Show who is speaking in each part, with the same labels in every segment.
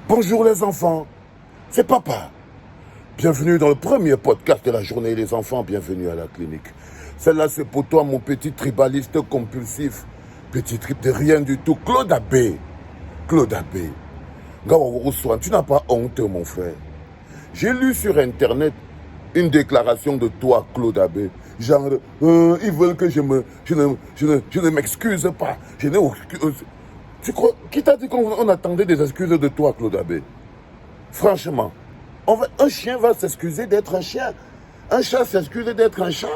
Speaker 1: Bonjour les enfants, c'est papa. Bienvenue dans le premier podcast de la journée les enfants, bienvenue à la clinique. Celle-là c'est pour toi mon petit tribaliste compulsif. Petit trip de rien du tout, Claude Abbé. Claude Abbé. Tu n'as pas honte mon frère. J'ai lu sur internet une déclaration de toi Claude Abbé. Genre, ils veulent que je ne m'excuse pas. Tu crois, qui t'a dit qu'on attendait des excuses de toi, Claude Abbé? Franchement, un chien va s'excuser d'être un chien. Un chat s'excuse d'être un chat.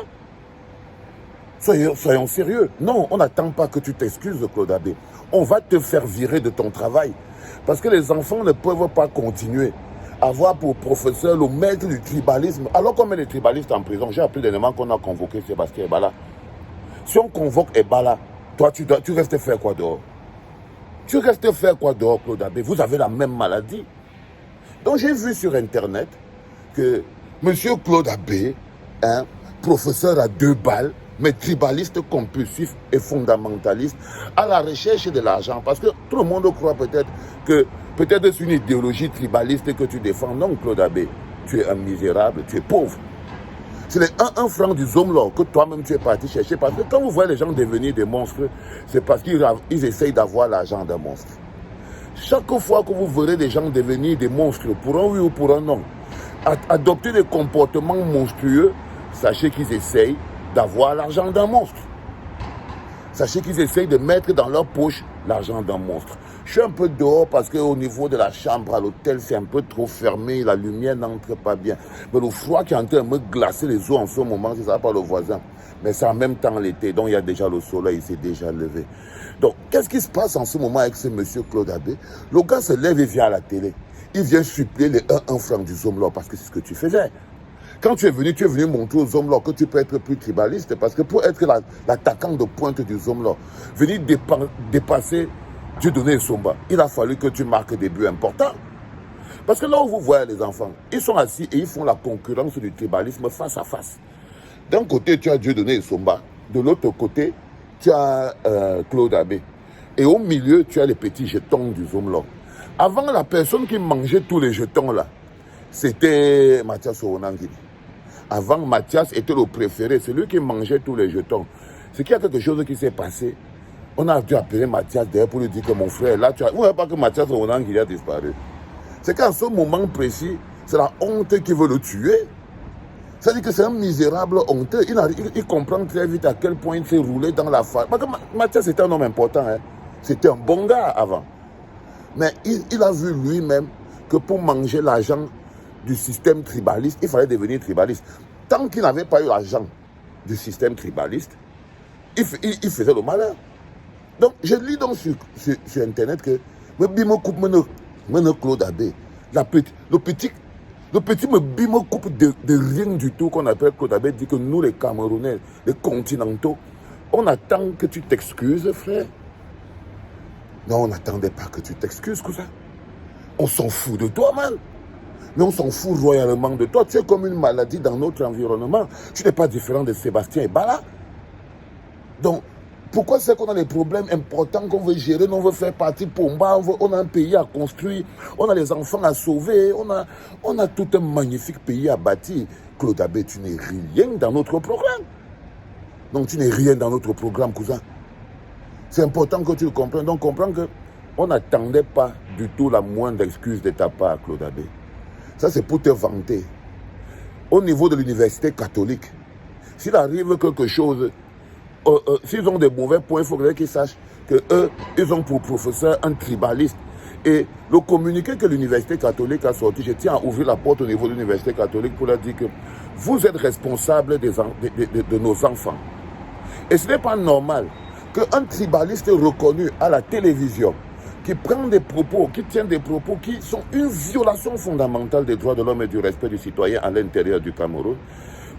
Speaker 1: Soyons sérieux. Non, on n'attend pas que tu t'excuses, Claude Abbé. On va te faire virer de ton travail. Parce que les enfants ne peuvent pas continuer à avoir pour professeur le maître du tribalisme. Alors qu'on met les tribalistes en prison, j'ai appris dernièrement qu'on a convoqué Sébastien Ebala. Si on convoque Ebala, toi, tu restes faire quoi dehors? Tu restes faire quoi dehors, Claude Abbé? Vous avez la même maladie. Donc j'ai vu sur internet que M. Claude Abbé, professeur à 2 balles, mais tribaliste compulsif et fondamentaliste, à la recherche de l'argent. Parce que tout le monde croit peut-être que c'est une idéologie tribaliste que tu défends. Non, Claude Abbé, tu es un misérable, tu es pauvre. C'est les 1 franc du Zomlor que toi-même tu es parti chercher. Parce que quand vous voyez les gens devenir des monstres, c'est parce qu'ils essayent d'avoir l'argent d'un monstre. Chaque fois que vous verrez des gens devenir des monstres, pour un oui ou pour un non, adopter des comportements monstrueux, sachez qu'ils essayent d'avoir l'argent d'un monstre. Sachez qu'ils essayent de mettre dans leur poche l'argent d'un monstre. Je suis un peu dehors parce qu'au niveau de la chambre à l'hôtel, c'est un peu trop fermé, la lumière n'entre pas bien. Mais le froid qui est en train de me glacer les os en ce moment, c'est ça par le voisin. Mais c'est en même temps l'été, donc il y a déjà le soleil, il s'est déjà levé. Donc, qu'est-ce qui se passe en ce moment avec ce monsieur Claude Abbé? Le gars se lève et vient à la télé. Il vient suppléer les 1 franc du Zomlor parce que c'est ce que tu faisais. Quand tu es venu montrer aux Zomlor que tu peux être plus tribaliste parce que pour être l'attaquant de pointe du Zomlor, venir dépasser Dieudonné Somba, il a fallu que tu marques des buts importants. Parce que là où vous voyez les enfants, ils sont assis et ils font la concurrence du tribalisme face à face. D'un côté, tu as Dieudonné Somba. De l'autre côté, tu as Claude Abbé. Et au milieu, tu as les petits jetons du Zomlor. Avant, la personne qui mangeait tous les jetons là, c'était Mathias Oronangili. Avant, Mathias était le préféré, c'est lui qui mangeait tous les jetons. C'est qu'il y a quelque chose qui s'est passé. On a dû appeler Mathias d'ailleurs pour lui dire que mon frère, là, vous ne voyez pas que Mathias Oronangili a disparu. C'est qu'à ce moment précis, c'est la honte qui veut le tuer. C'est-à-dire que c'est un misérable honteux. Il comprend très vite à quel point il s'est roulé dans la face. Parce que Mathias était un homme important. C'était un bon gars avant. Mais il a vu lui-même que pour manger l'argent du système tribaliste, il fallait devenir tribaliste. Tant qu'il n'avait pas eu l'argent du système tribaliste, il faisait le malheur. Donc, je lis donc sur Internet que Claude Abbé, le petit me coupe de rien du tout qu'on appelle Claude Abbé, dit que nous les Camerounais, les continentaux, on attend que tu t'excuses, frère. Non, on n'attendait pas que tu t'excuses, cousin. On s'en fout de toi, man. Mais on s'en fout royalement de toi. Tu es comme une maladie dans notre environnement. Tu n'es pas différent de Sébastien Ebala. Donc, pourquoi c'est qu'on a des problèmes importants qu'on veut gérer, on veut faire partie Pomba, on a un pays à construire, on a les enfants à sauver, on a tout un magnifique pays à bâtir. Claude Abbé, tu n'es rien dans notre programme. Donc tu n'es rien dans notre programme, cousin. C'est important que tu le comprennes. Donc comprends qu'on n'attendait pas du tout la moindre excuse de ta part, Claude Abbé. Ça c'est pour te vanter. Au niveau de l'université catholique, s'il arrive quelque chose, s'ils ont des mauvais points, il faudrait qu'ils sachent qu'eux, ils ont pour professeur un tribaliste. Et le communiqué que l'université catholique a sorti, je tiens à ouvrir la porte au niveau de l'université catholique pour leur dire que vous êtes responsable de nos enfants. Et ce n'est pas normal qu'un tribaliste reconnu à la télévision, qui prend des propos, qui tient des propos qui sont une violation fondamentale des droits de l'homme et du respect du citoyen à l'intérieur du Cameroun,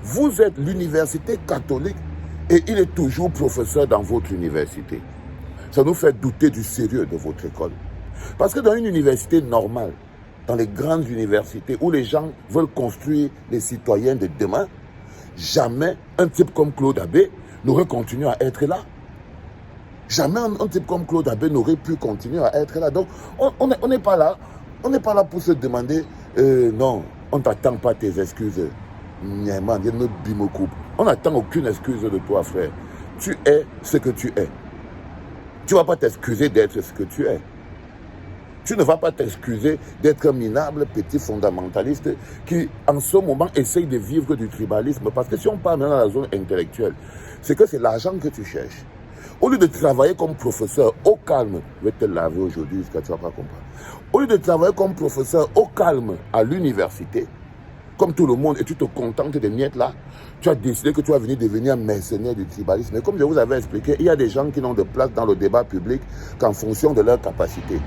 Speaker 1: vous êtes l'université catholique et il est toujours professeur dans votre université. Ça nous fait douter du sérieux de votre école. Parce que dans une université normale, dans les grandes universités où les gens veulent construire les citoyens de demain, jamais un type comme Claude Abbé n'aurait continué à être là. Jamais un type comme Claude Abbé n'aurait pu continuer à être là. Donc, on n'est pas là On n'est pas là pour se demander, non, on ne t'attend pas tes excuses. On n'attend aucune excuse de toi, frère. Tu es ce que tu es. Tu ne vas pas t'excuser d'être ce que tu es. Tu ne vas pas t'excuser d'être un minable petit fondamentaliste qui, en ce moment, essaye de vivre du tribalisme. Parce que si on parle maintenant dans la zone intellectuelle, c'est que c'est l'argent que tu cherches. Au lieu de travailler comme professeur au calme, je vais te laver aujourd'hui jusqu'à tu ne vas pas comprendre. Au lieu de travailler comme professeur au calme à l'université, comme tout le monde, et tu te contentes de miettes là, tu as décidé que tu vas venir devenir mercenaire du tribalisme. Mais comme je vous avais expliqué, il y a des gens qui n'ont de place dans le débat public qu'en fonction de leur capacité.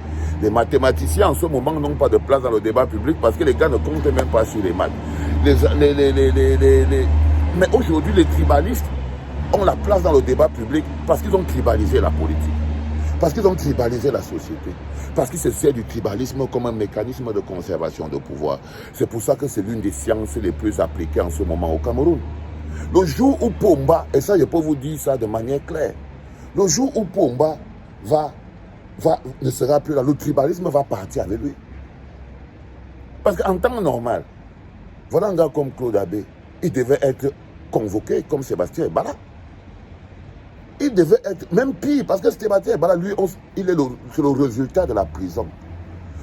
Speaker 1: Les mathématiciens en ce moment n'ont pas de place dans le débat public parce que les gars ne comptent même pas sur les maths. Mais aujourd'hui, les tribalistes ont la place dans le débat public parce qu'ils ont tribalisé la politique. Parce qu'ils ont tribalisé la société. Parce qu'ils se servent du tribalisme comme un mécanisme de conservation de pouvoir. C'est pour ça que c'est l'une des sciences les plus appliquées en ce moment au Cameroun. Le jour où Pomba, et ça je peux vous dire ça de manière claire, le jour où Pomba ne sera plus là, le tribalisme va partir avec lui. Parce qu'en temps normal, voilà un gars comme Claude Abbé, il devait être convoqué comme Sébastien Ebala. Il devait être même pire, parce que Sébastien Ebala, lui, c'est le résultat de la prison.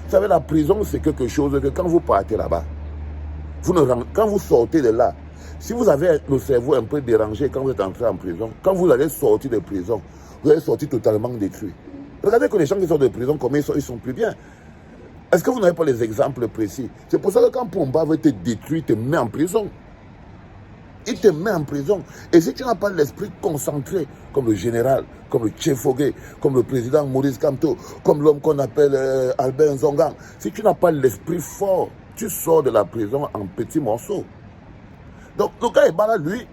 Speaker 1: Vous savez, la prison, c'est quelque chose que quand vous partez là-bas, quand vous sortez de là, si vous avez le cerveau un peu dérangé quand vous êtes entré en prison, quand vous allez sortir de prison, vous allez sortir totalement détruit. Regardez que les gens qui sortent de prison, comment ils sont plus bien. Est-ce que vous n'avez pas les exemples précis? C'est pour ça que quand Pomba veut te détruire, il te met en prison. Il te met en prison. Et si tu n'as pas l'esprit concentré, comme le général, comme le Tchefogué, comme le président Maurice Kamto, comme l'homme qu'on appelle Albert Nzonga, si tu n'as pas l'esprit fort, tu sors de la prison en petits morceaux. Donc, le gars Ebala, lui,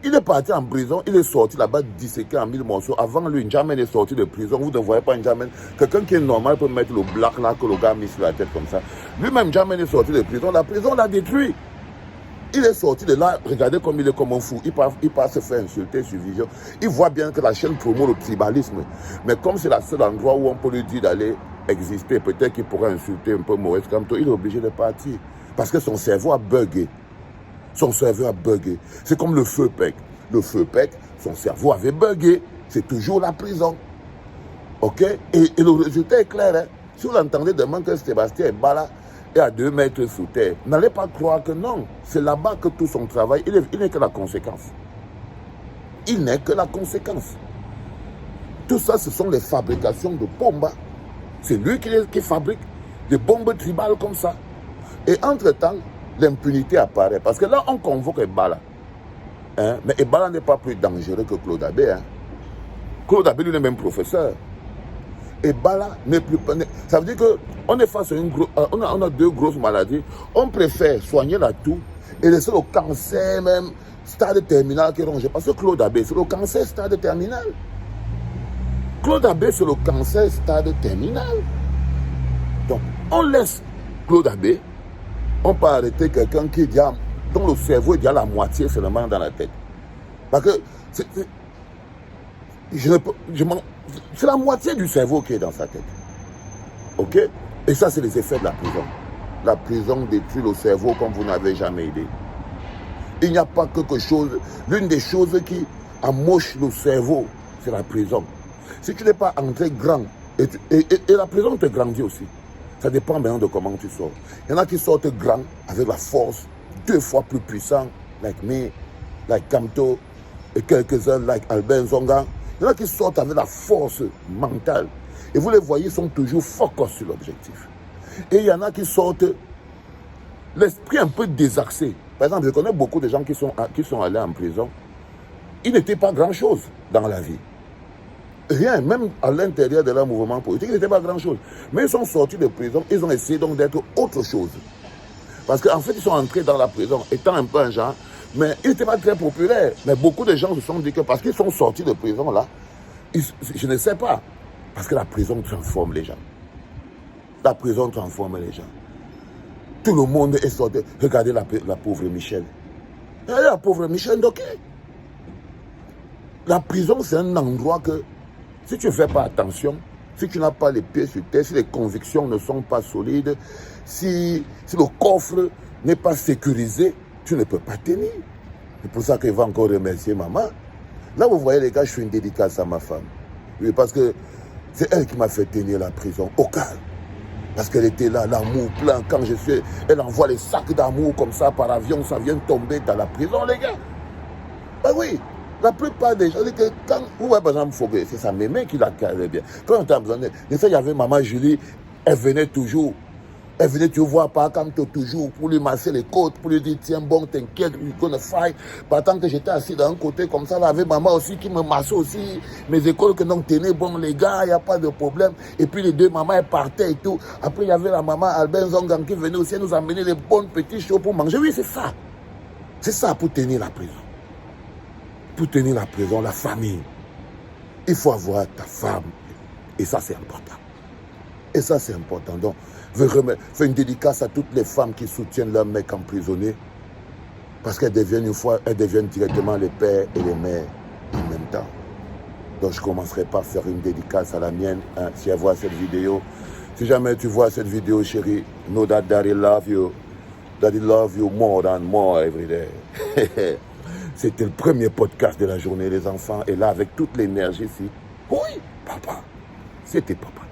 Speaker 1: il est parti en prison, il est sorti là-bas disséqué en 1000 morceaux. Avant lui, N'Djamène est sorti de prison. Vous ne voyez pas N'Djamène. Quelqu'un qui est normal peut mettre le black là que le gars a mis sur la tête comme ça. Lui-même, N'Djamène est sorti de prison. La prison l'a détruit. Il est sorti de là, regardez comme il est comme un fou. Il part se faire insulter sur vision. Il voit bien que la chaîne promeut le tribalisme. Mais comme c'est le seul endroit où on peut lui dire d'aller exister, peut-être qu'il pourrait insulter un peu Maurice Kamto, il est obligé de partir. Parce que son cerveau a bugué. Son cerveau a bugué. C'est comme le feu PEC. Le feu PEC, son cerveau avait bugué. C'est toujours la prison. OK? Et le résultat est clair. Hein? Si vous entendez demain que Sébastien Ebala est à 2 mètres sous terre, n'allez pas croire que non. C'est là-bas que tout son travail, il n'est que la conséquence. Il n'est que la conséquence. Tout ça, ce sont les fabrications de Pomba. C'est lui qui fabrique des bombes tribales comme ça. Et entre-temps, l'impunité apparaît. Parce que là, on convoque Ebala. Hein? Mais Ebala n'est pas plus dangereux que Claude Abbé. Hein? Claude Abbé, lui, est même professeur. Ebala n'est plus... Ça veut dire qu'on est face à on a 2 grosses maladies. On préfère soigner la toux et laisser le cancer même, stade terminal qui ronge. Parce que Claude Abbé, c'est le cancer stade terminal. Claude Abbé, c'est le cancer stade terminal. Donc, on laisse Claude Abbé. On peut arrêter quelqu'un dont le cerveau est déjà la moitié seulement dans la tête. Parce que c'est la moitié du cerveau qui est dans sa tête. OK? Et ça, c'est les effets de la prison. La prison détruit le cerveau comme vous n'avez jamais idée. Il n'y a pas quelque chose... L'une des choses qui amoche le cerveau, c'est la prison. Si tu n'es pas entré grand, et la prison te grandit aussi. Ça dépend maintenant de comment tu sors. Il y en a qui sortent grands, avec la force, 2 fois plus puissants, like me, like Kamto, et quelques-uns, like Albert Nzonga. Il y en a qui sortent avec la force mentale. Et vous les voyez, ils sont toujours focus sur l'objectif. Et il y en a qui sortent l'esprit un peu désaxé. Par exemple, je connais beaucoup de gens qui sont allés en prison. Ils n'étaient pas grand-chose dans la vie. Rien, même à l'intérieur de leur mouvement politique, ils n'étaient pas grand-chose. Mais ils sont sortis de prison, ils ont essayé donc d'être autre chose. Parce qu'en fait, ils sont entrés dans la prison, étant un peu un genre, mais ils n'étaient pas très populaires. Mais beaucoup de gens se sont dit que parce qu'ils sont sortis de prison là, je ne sais pas, parce que la prison transforme les gens. La prison transforme les gens. Tout le monde est sorti. Regardez la pauvre Michel. Regardez la pauvre Michel Ndoké. La prison, c'est un endroit que, si tu ne fais pas attention, Si tu n'as pas les pieds sur terre, si les convictions ne sont pas solides, si le coffre n'est pas sécurisé, tu ne peux pas tenir. C'est pour ça qu'il va encore remercier maman. Là, vous voyez, les gars, je fais une dédicace à ma femme. Oui, parce que c'est elle qui m'a fait tenir la prison au calme. Parce qu'elle était là, l'amour plein. Quand je suis, elle envoie les sacs d'amour comme ça par avion, ça vient tomber dans la prison, les gars. Ben oui, la plupart des gens, que quand vous voyez par exemple Foguet, c'est sa mémé qui la calait bien. Quand on a besoin de ça, il y avait maman Julie, elle venait toujours voir par contre toujours pour lui masser les côtes, pour lui dire tiens bon, t'inquiète, you're gonna fight. Pendant que j'étais assis d'un côté comme ça, là, avec maman aussi qui me massait aussi mes écoles que non tenaient bon les gars, il n'y a pas de problème. Et puis les deux mamans elles partaient et tout. Après il y avait la maman Albert Zongang qui venait aussi nous amener des bonnes petits choses pour manger. Oui, c'est ça. C'est ça pour tenir la prison. Pour tenir la prison, la famille. Il faut avoir ta femme. Et ça c'est important. Et ça c'est important. Donc, fais une dédicace à toutes les femmes qui soutiennent leur mec emprisonné. Parce qu'elles deviennent une fois, elles deviennent directement les pères et les mères en même temps. Donc je ne commencerai pas à faire une dédicace à la mienne, hein, si elle voit cette vidéo. Si jamais tu vois cette vidéo, chérie, know that daddy love you. Daddy love you more than more every day. C'était le premier podcast de la journée, les enfants. Et là, avec toute l'énergie ici. Oui, papa. C'était papa.